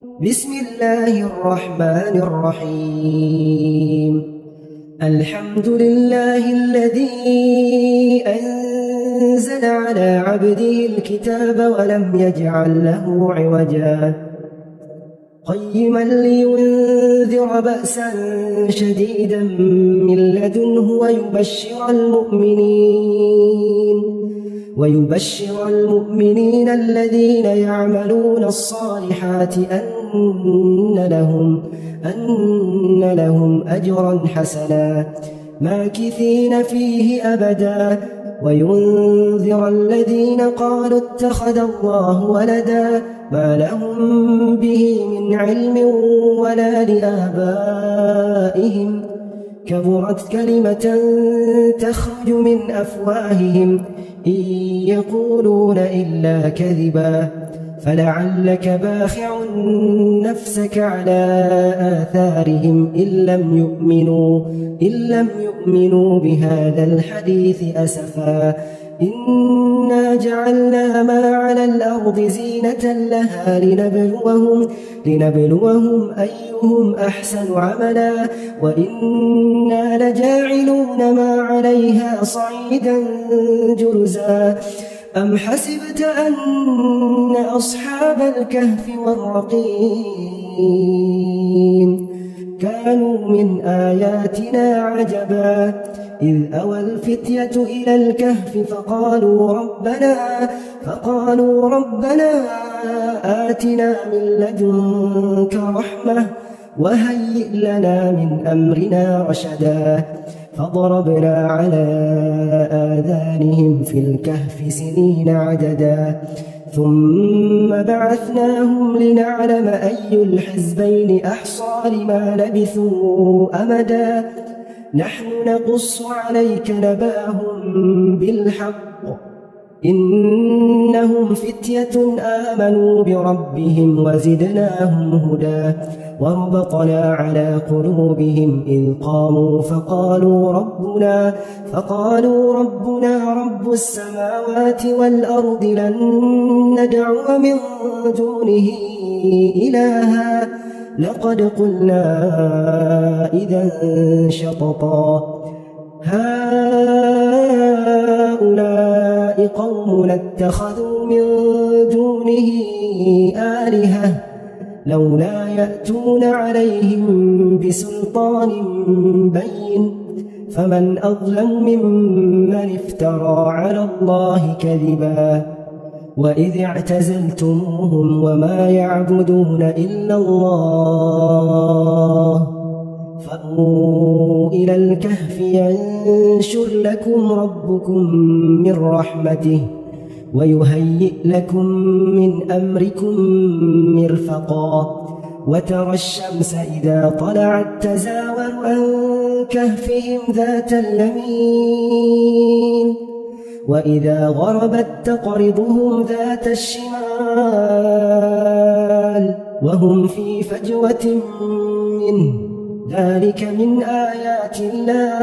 بسم الله الرحمن الرحيم. الحمد لله الذي أنزل على عبده الكتاب ولم يجعل له عوجا قيما لينذر بأسا شديدا من لدنه ويبشر المؤمنين الذين يعملون الصالحات أن لهم أجرا حسنا ماكثين فيه أبدا وينذر الذين قالوا اتخذ الله ولدا ما لهم به من علم ولا لآبائهم كبرت كلمة تخرج من أفواههم إن يقولون إلا كذبا فلعلك باخع نفسك على آثارهم إن لم يؤمنوا بهذا الحديث أسفا إنا جعلنا ما على الأرض زينة لها لنبلوهم أيهم أحسن عملا وإنا لجاعلون ما عليها صعيدا جرزا أم حسبت أن أصحاب الكهف والرقيم كانوا من آياتنا عجبا إذ أوى الفتية إلى الكهف فقالوا ربنا آتنا من لدنك رحمة وهيئ لنا من أمرنا رشدا فضربنا على آذانهم في الكهف سنين عددا ثم بعثناهم لنعلم أي الحزبين أحصى لما لبثوا أمدا نحن نقص عليك نبأهم بالحق إنهم فتية آمنوا بربهم وزدناهم هدى وربطنا على قلوبهم إذ قاموا فقالوا ربنا رب السماوات والأرض لن ندعو من دونه إلها لقد قلنا إذا شططا هؤلاء قوم اتخذوا من دونه آلهة لولا يأتون عليهم بسلطان بين فمن أظلم ممن افترى على الله كذبا وإذ اعتزلتموهم وما يعبدون إلا الله فأووا إلى الكهف ينشر لكم ربكم من رحمته ويهيئ لكم من أمركم مرفقا وترى الشمس إذا طلعت تزاور عن كهفهم ذات اليمين وإذا غربت تقرضهم ذات الشمال وهم في فجوة منه ذلك من آيات الله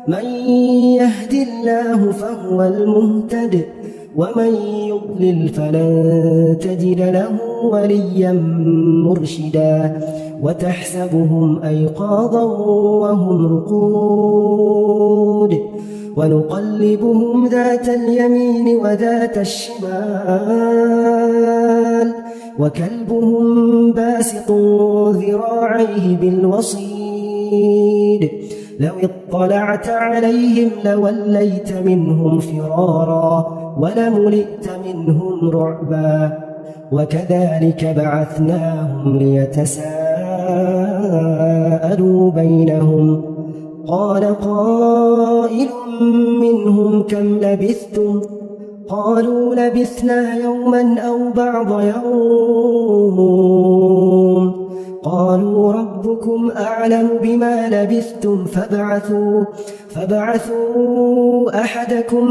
من يهد الله فهو المهتد ومن يضلل فلن تجد له وليا مرشدا وتحسبهم أيقاظا وهم رقود ونقلبهم ذات اليمين وذات الشمال وكلبهم باسط ذراعيه بالوصيد لو اطلعت عليهم لوليت منهم فرارا ولملئت منهم رعبا وكذلك بعثناهم ليتساءلوا بينهم قال قائل منهم كم لبثتم قالوا لبثنا يوما أو بعض يوم قالوا ربكم أعلم بما لبثتم فابعثوا أحدكم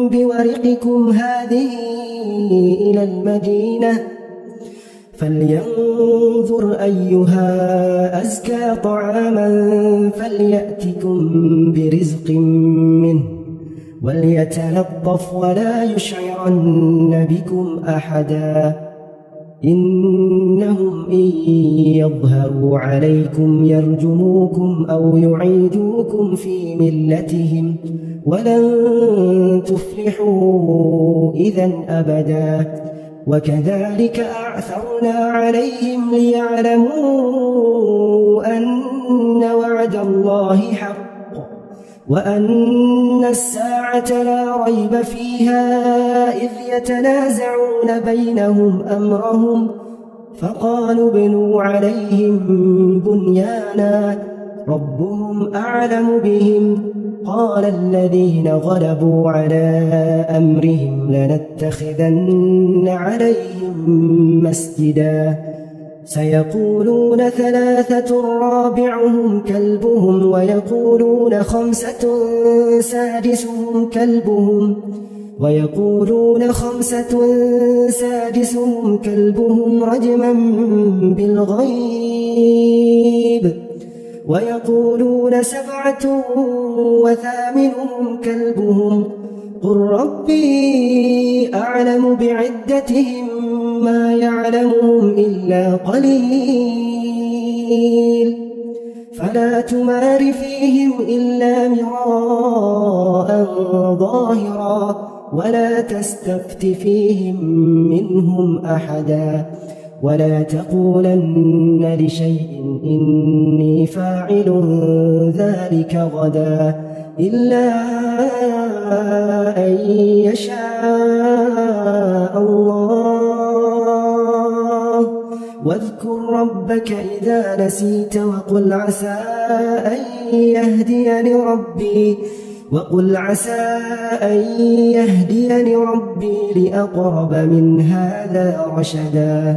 بورقكم هذه إلى المدينة فلينظر أيها أزكى طعاما فليأتكم برزق منه وليتلطف ولا يشعرن بكم أحدا إنهم إن يظهروا عليكم يرجموكم أو يعيدوكم في ملتهم ولن تفلحوا إذا أبدا. وكذلك أعثرنا عليهم ليعلموا أن وعد الله حق وأن الساعة لا ريب فيها إذ يتنازعون بينهم أمرهم فقالوا ابنوا عليهم بنيانا ربهم أعلم بهم قال الذين غلبوا على أمرهم لنتخذن عليهم مسجدا سيقولون ثلاثة رابعهم كلبهم ويقولون خمسة سادسهم كلبهم رجما بالغيب ويقولون 7 وثامنهم كلبهم قل ربي أعلم بعدتهم ما يعلمهم إلا قليل فلا تمار فيهم إلا مراء ظاهرا ولا تستفت فيهم منهم أحدا ولا تقولن لشيء إني فاعل ذلك غدا إلا أن يشاء الله واذكر ربك إذا نسيت وقل عسى أن يهديني ربي لأقرب من هذا رشدا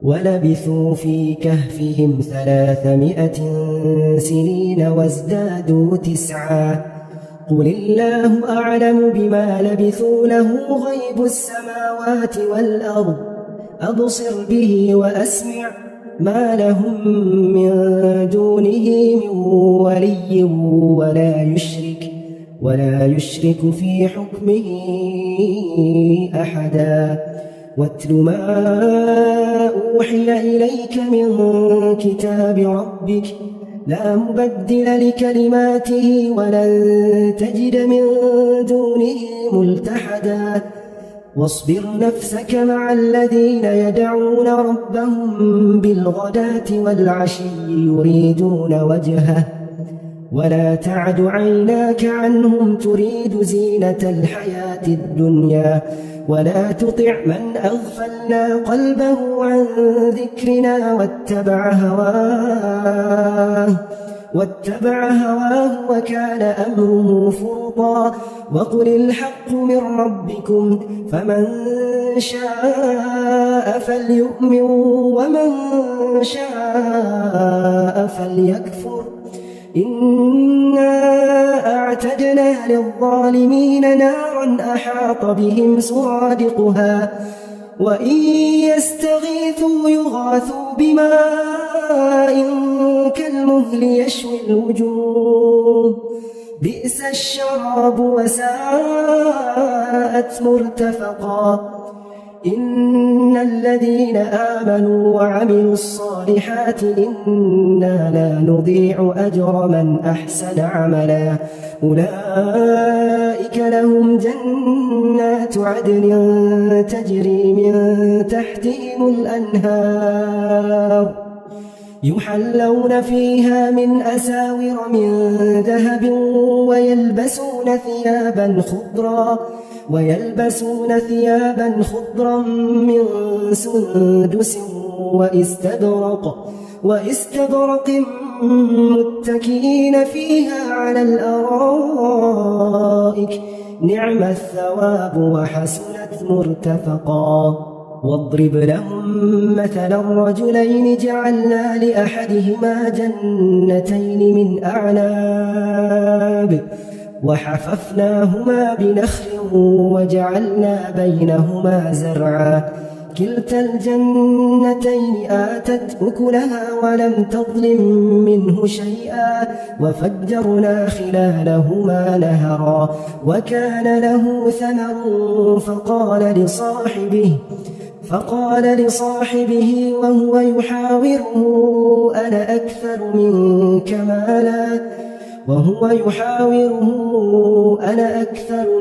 ولبثوا في كهفهم 300 سنين وازدادوا 9 قل الله أعلم بما لبثوا له غيب السماوات والأرض أبصر به وأسمع ما لهم من دونه من ولي ولا يشرك في حكمه أحدا واتل ما أوحي إليك من كتاب ربك لا مبدل لكلماته ولن تجد من دونه ملتحدا واصبر نفسك مع الذين يدعون ربهم بالغداة والعشي يريدون وجهه ولا تعد عيناك عنهم تريد زينة الحياة الدنيا ولا تطع من أغفلنا قلبه عن ذكرنا واتبع هواه وكان أمره فرطا وقل الحق من ربكم فمن شاء فليؤمن ومن شاء فليكفر إنا أعتدنا للظالمين نارا أحاط بهم سرادقها وإن يستغيثوا يغاثوا بماء كالمهل يشوي الوجوه بئس الشراب وساءت مرتفقا إن الذين آمنوا وعملوا الصالحات إنا لا نضيع أجر من أحسن عملا أولئك لهم جنات عدن تجري من تحتهم الأنهار يحلون فيها من أساور من ذهب ويلبسون ثيابا خضرا من سندس واستبرق متكئين فيها على الأرائك نعم الثواب وحسنت مرتفقا واضرب لهم مثلا الرجلين جعلنا لأحدهما جنتين من أعناب وحففناهما بنخل وجعلنا بينهما زرعا كلتا الجنتين آتت أكلها ولم تظلم منه شيئا وفجرنا خلالهما نهرا وكان له ثمر فقال لصاحبه وهو يحاوره أنا أكثر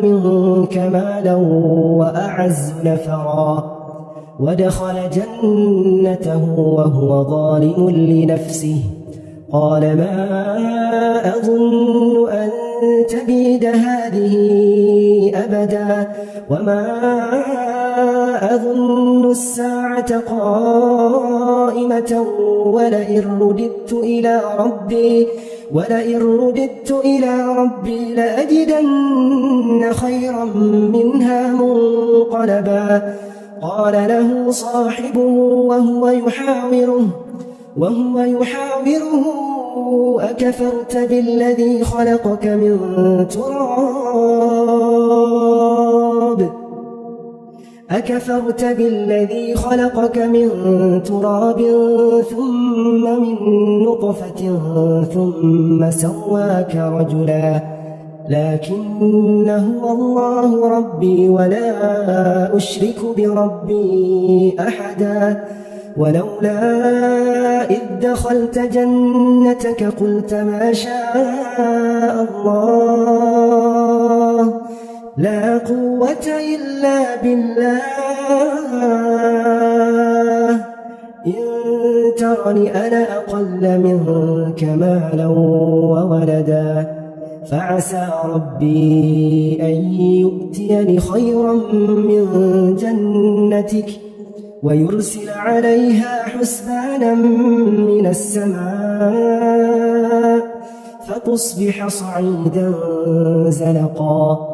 منك مالا وأعز نفرا. ودخل جنته وهو ظالم لنفسه. قال ما أظن أن تبيد هذه أبدا وما أظن الساعة قائمة ولئن رددت إلى ربي لأجدن خيرا منها منقلبا. قال له صاحبه وهو يحاوره أكفرت بالذي خلقك من تراب ثم من نطفة ثم سواك رجلا لكن هو الله ربي ولا أشرك بربي أحدا. ولولا إذ دخلت جنتك قلت ما شاء الله لا قوة إلا بالله إن ترني أنا أقل منك مالا وولدا فعسى ربي أن يؤتيني خيرا من جنتك ويرسل عليها حسبانا من السماء فتصبح صعيدا زلقا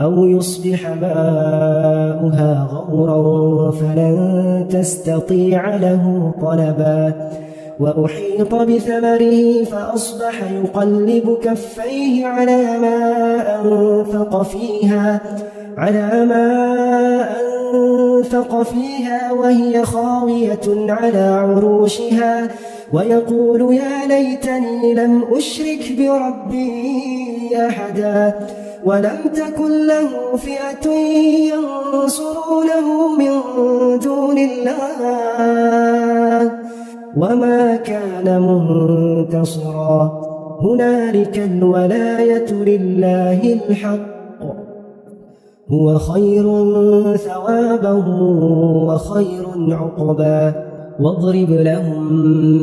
أو يصبح ماؤها غورا فلن تستطيع له طلبا. وأحيط بثمره فأصبح يقلب كفيه على ما أنفق فيها وهي خاوية على عروشها ويقول يا ليتني لم أشرك بربي أحدا. ولم تكن له فئة ينصرونه من دون الله وما كان منتصرا. هنالك الولاية لله الحق هو خير ثوابا وخير عقبا. واضرب لهم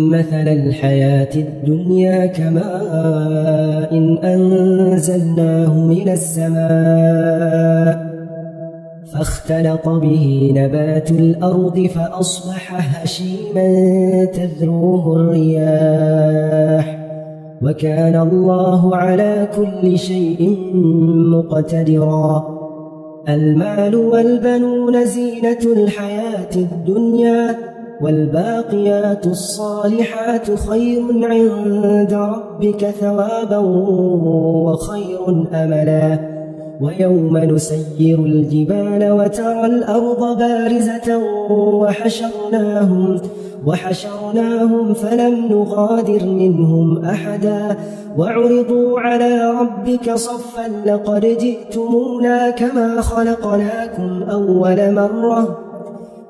مثل الحياة الدنيا كماء أنزلناه من السماء فاختلط به نبات الأرض فأصبح هشيما تذروه الرياح وكان الله على كل شيء مقتدرا. المال والبنون زينة الحياة الدنيا والباقيات الصالحات خير عند ربك ثوابا وخير أملا. ويوم نسير الجبال وترى الأرض بارزة وحشرناهم فلم نغادر منهم أحدا. وعرضوا على ربك صفا لقد جئتمونا كما خلقناكم أول مرة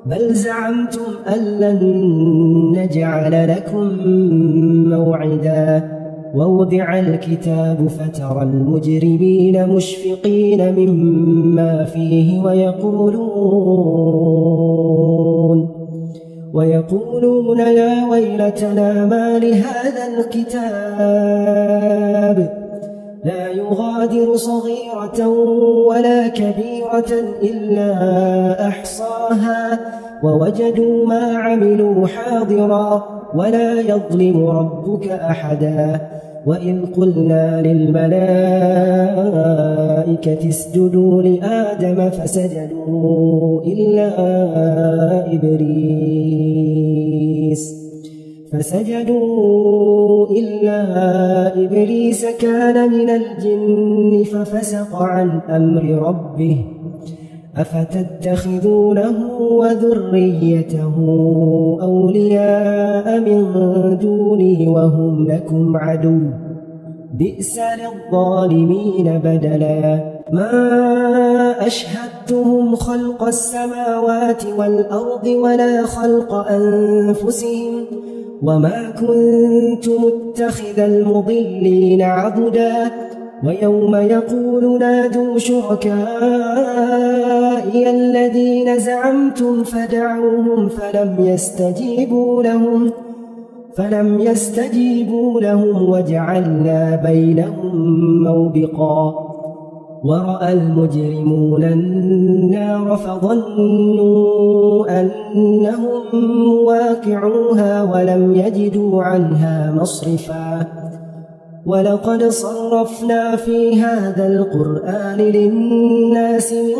بل زعمتم أن لن نجعل لكم موعدا. ووضع الكتاب فترى المجرمين مشفقين مما فيه ويقولون يا ويلتنا ما لهذا الكتاب لا يغادر صغيرة ولا كبيرة إلا أحصاها ووجدوا ما عملوا حاضرا ولا يظلم ربك أحدا. وإذ قلنا للملائكة اسجدوا لآدم فسجدوا إلا إبليس كان من الجن ففسق عن أمر ربه أفتتخذونه وذريته أولياء من دوني وهم لكم عدو بئس للظالمين بدلا. ما أشهدتهم خلق السماوات والأرض ولا خلق أنفسهم وما كنت متخذ المضلين عضدا ويوم يقول نادوا شركائي الذين زعمتم فدعوهم فلم يستجيبوا لهم وجعلنا بينهم موبقا ورأى المجرمون النار فظنوا أنهم مواقعوها ولم يجدوا عنها مصرفا ولقد صرفنا في هذا القرآن للناس من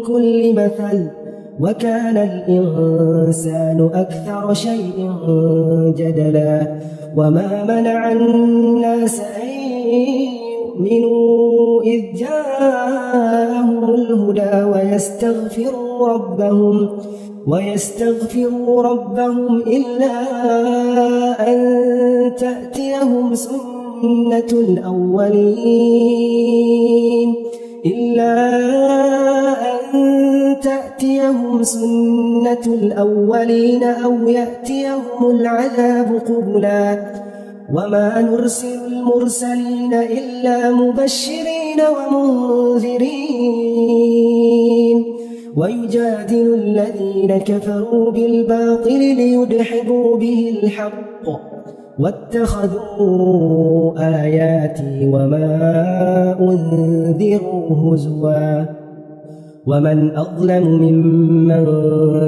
كل مثل وكان الإنسان أكثر شيء جدلا وما منع الناس أن يؤمنوا إذ جاءهم الهدى ويستغفروا ربهم إلا أن تأتيهم سنة الأولين أو يأتيهم العذاب قبلا وما نرسل المرسلين إلا مبشرين ومنذرين ويجادل الذين كفروا بالباطل ليدحضوا به الحق واتخذوا آياتي وما أنذروا هزوا ومن أظلم ممن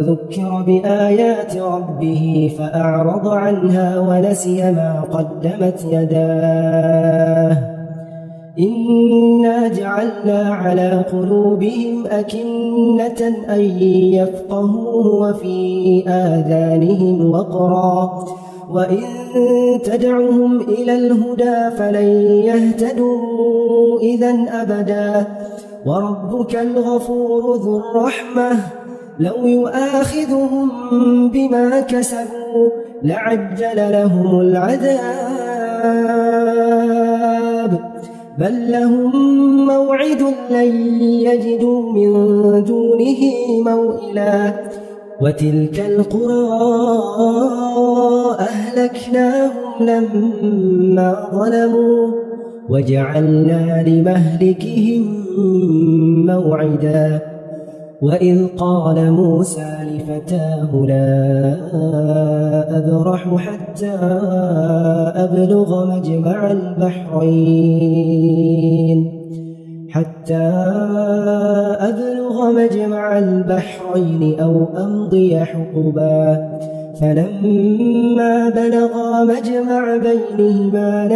ذكر بآيات ربه فأعرض عنها ونسي ما قدمت يداه إنا جعلنا على قلوبهم أكنة أن يفقهوه وفي آذانهم وقرا وإن تدعهم إلى الهدى فلن يهتدوا إذا أبدا وربك الغفور ذو الرحمة لو يؤاخذهم بما كسبوا لعجل لهم العذاب بل لهم موعد لن يجدوا من دونه موئلا وتلك القرى أهلكناهم لما ظلموا وجعلنا لمهلكهم موعدا وإذ قال موسى لفتاه لا أبرح حتى أبلغ مجمع البحرين أو أمضي حقبا فلما بلغا مجمع بينهما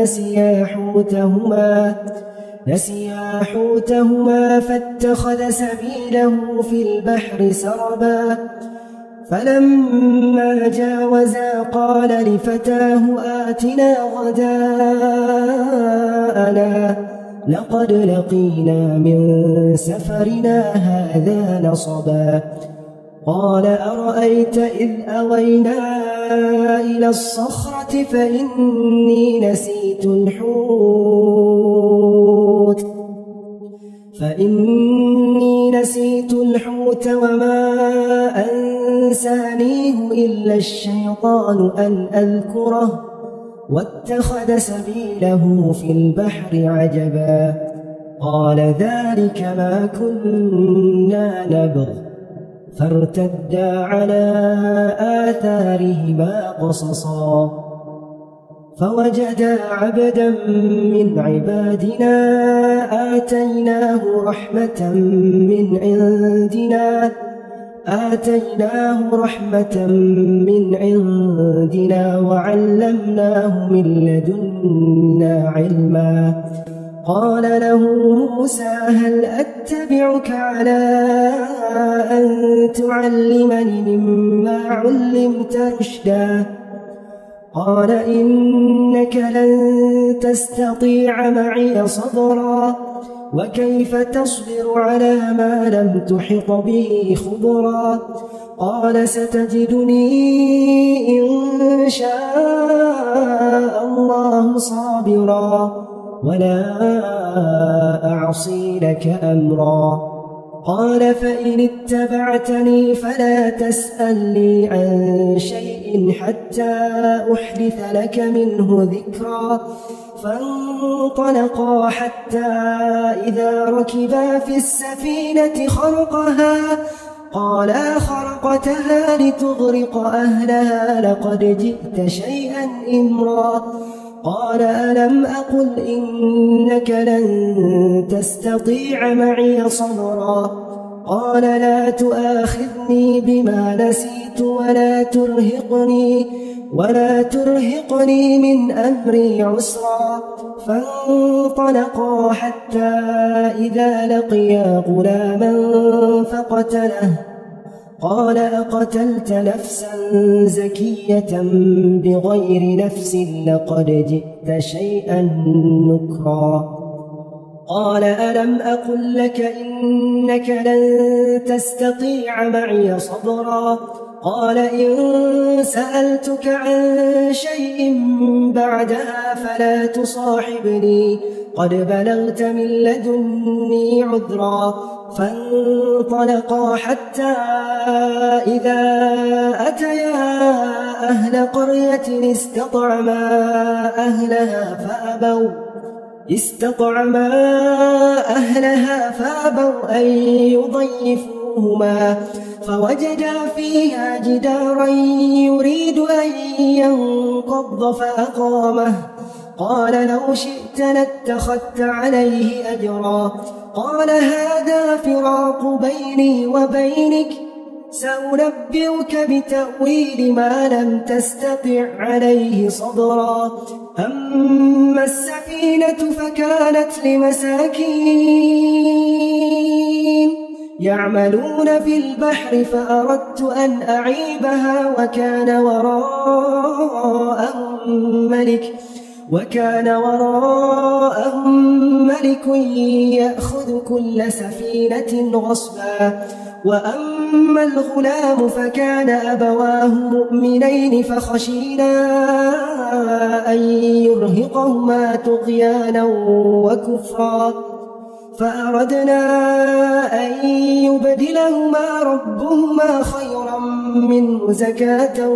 نسيا حوتهما فاتخذ سبيله في البحر سربا فلما جاوزا قال لفتاه آتنا غداءنا لقد لقينا من سفرنا هذا نصبا قال أرأيت إذ أوينا إلى الصخرة فإني نسيت الحوت وما أنسانيه إلا الشيطان أن أذكره واتخذ سبيله في البحر عجبا قال ذلك ما كنا نبغ فارتدا على آثارهما قصصا فوجدا عبدا من عبادنا آتيناه رحمة من عندنا وعلمناه من لدنا علما قال له موسى هل أتبعك على أن تعلمني مما علمت رشدا قال إنك لن تستطيع معي صبرا وكيف تصبر على ما لم تحط به خبرا قال ستجدني إن شاء الله صابرا ولا أعصي لك أمرا. قال فإن اتبعتني فلا تسألني عن شيء حتى أحدث لك منه ذكرا. فانطلقا حتى إذا ركبا في السفينة خرقها قال خرقتها لتغرق أهلها لقد جئت شيئا إمرا. قال ألم أقل إنك لن تستطيع معي صبرا. قال لا تؤاخذني بما نسيت ولا ترهقني من أمري عسرا. فانطلقا حتى إذا لقيا غلاما فقتله. قال أقتلت نفسا زكية بغير نفس لقد جئت شيئا نكرا. قال ألم أقل لك إنك لن تستطيع معي صبرا. قال إن سألتك عن شيء بعدها فلا تصاحبني قد بلغت من لدني عذرا. فانطلقا حتى إذا أتيا أهل قرية استطعما أهلها فأبوا أن يضيفوهما فوجدا فيها جدارا يريد أن ينقض فأقامه. قال لو شئت لاتخذت عليه أجرا. قال هذا فراق بيني وبينك سأنبئك بتأويل ما لم تستطع عليه صبرا. أما السفينة فكانت لمساكين يعملون في البحر فأردت أن أعيبها وكان وراءهم ملك يأخذ كل سفينة غصبا. وأما الغلام فكان أبواه مؤمنين فخشينا أن يرهقهما طغيانا وكفرا فأردنا أن يبدلهما ربهما خيرا منه زكاة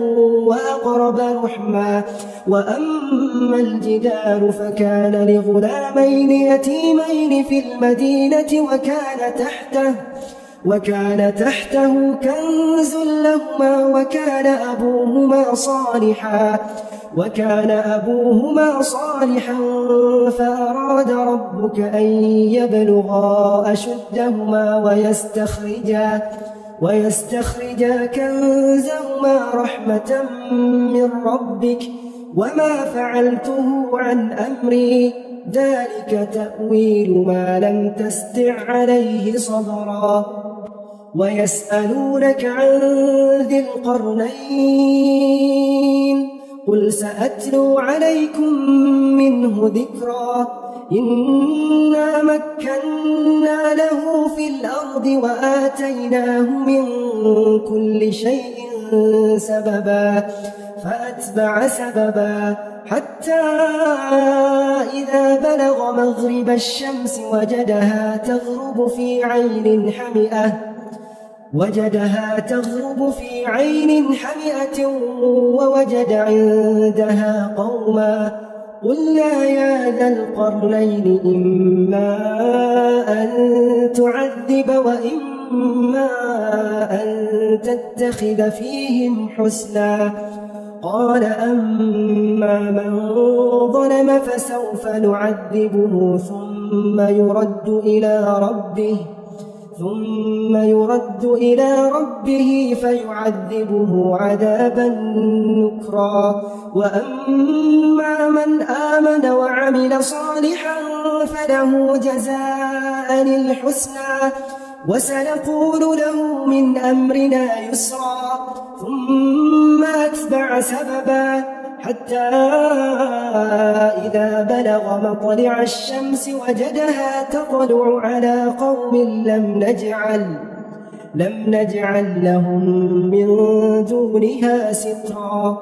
وأقرب رحما. وأما الجدار فكان لغلامين يتيمين في المدينة وكان تحته كنز لهما وكان أبوهما صالحا فأراد ربك أن يبلغا أشدهما ويستخرجا كنزهما رحمة من ربك وما فعلته عن أمري ذلك تأويل ما لم تستع عليه صبرا. ويسألونك عن ذي القرنين قل سأتلو عليكم منه ذكرا. إنا مكنا له في الأرض وآتيناه من كل شيء سببا فأتبع سببا حتى إذا بلغ مغرب الشمس وجدها تغرب في عين حمئة ووجد عندها قوما. قلنا يا ذا القرنين إما أن تعذب وإما أن تتخذ فيهم حسنا. قال أما من ظلم فسوف نعذبه ثم يرد إلى ربه فيعذبه عذابا نكرا. وأما من آمن وعمل صالحا فله جزاء الحسنى وسنقول له من أمرنا يسرا. ثم أتبع سببا حتى إذا بلغ مطلع الشمس وجدها تطلع على قوم لم نجعل لهم من دونها سترا.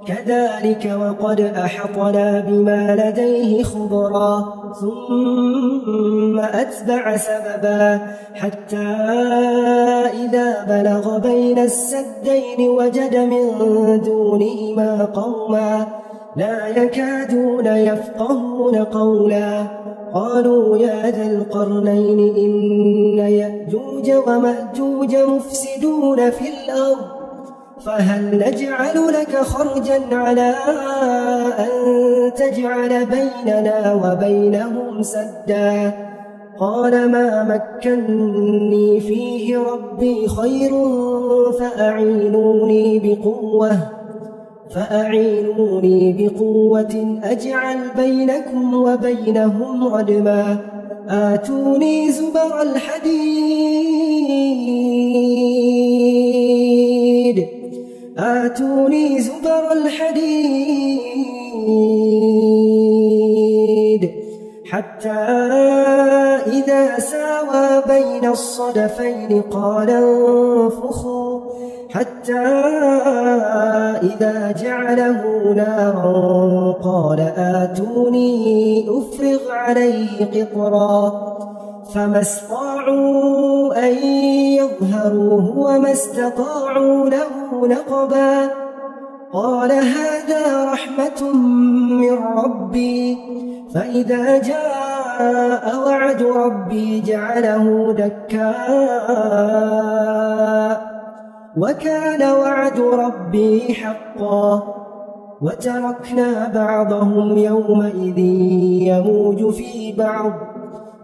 كذلك وقد أحطنا بما لديه خبرا ثم أتبع سببا حتى إذا بلغ بين السدين وجد من دونهما قوما لا يكادون يفقهون قولا قالوا يا ذا القرنين إن يأجوج ومأجوج مفسدون في الأرض فهل نجعل لك خرجا على أن تجعل بيننا وبينهم سدا قال ما مكنني فيه ربي خير فأعينوني بقوة أجعل بينكم وبينهم ردما آتوني زبر الحديد حتى إذا ساوى بين الصدفين قال انفخوا حتى إذا جعله نارا قال آتوني أفرغ عليه قطرا فما استطاعوا أن يظهروه وما استطاعوا له نقبا قال هذا رحمة من ربي فإذا جاء وعد ربي جعله دكا وكان وعد ربي حقا وتركنا بعضهم يومئذ يموج في بعض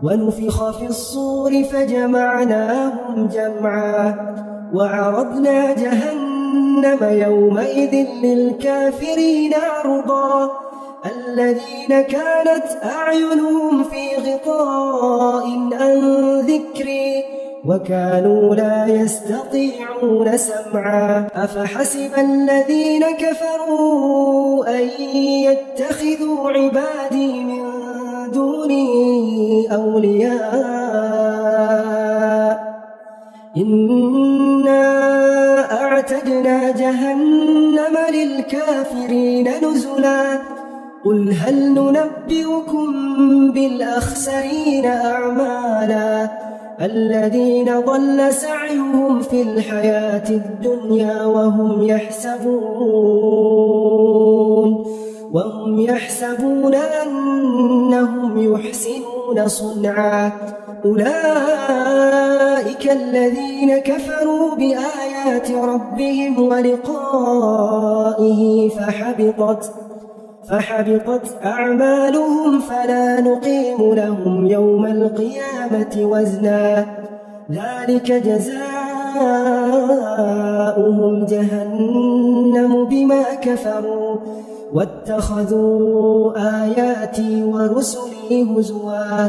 ونفخ في الصور فجمعناهم جمعا وعرضنا جهنم يومئذ للكافرين عرضا الذين كانت أعينهم في غطاء عن ذكري وكانوا لا يستطيعون سمعا أفحسب الذين كفروا أن يتخذوا عبادي من دوني أولياء إنا أعتدنا جهنم للكافرين نزلا قل هل ننبئكم بالأخسرين أعمالا الذين ضل سعيهم في الحياة الدنيا وهم يحسبون أنهم يحسنون صنعا أولئك الذين كفروا بآيات ربهم ولقائه فحبطت أعمالهم فلا نقيم لهم يوم القيامة وزنا ذلك جزاؤهم جهنم بما كفروا واتخذوا آياتي ورسلي هزوا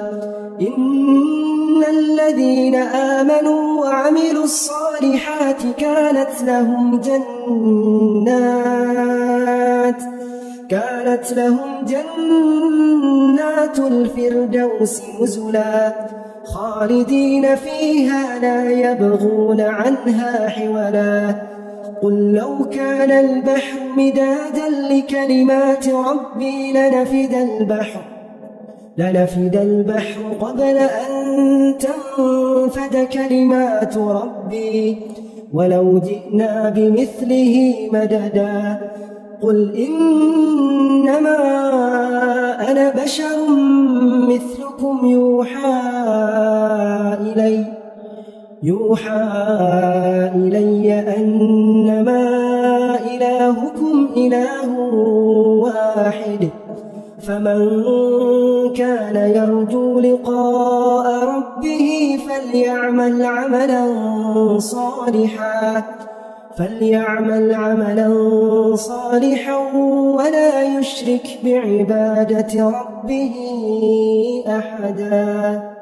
إن الذين آمنوا وعملوا الصالحات كانت لهم جنات الفردوس نزلا خالدين فيها لا يبغون عنها حولا قل لو كان البحر مدادا لكلمات ربي لنفد البحر قبل أن تنفد كلمات ربي ولو جئنا بمثله مددا قل إنما أنا بشر مثلكم يوحى إلي أنما إلهكم إله واحد فمن كان يرجو لقاء ربه فليعمل عملا صالحا ولا يشرك بعبادة ربه أحدا.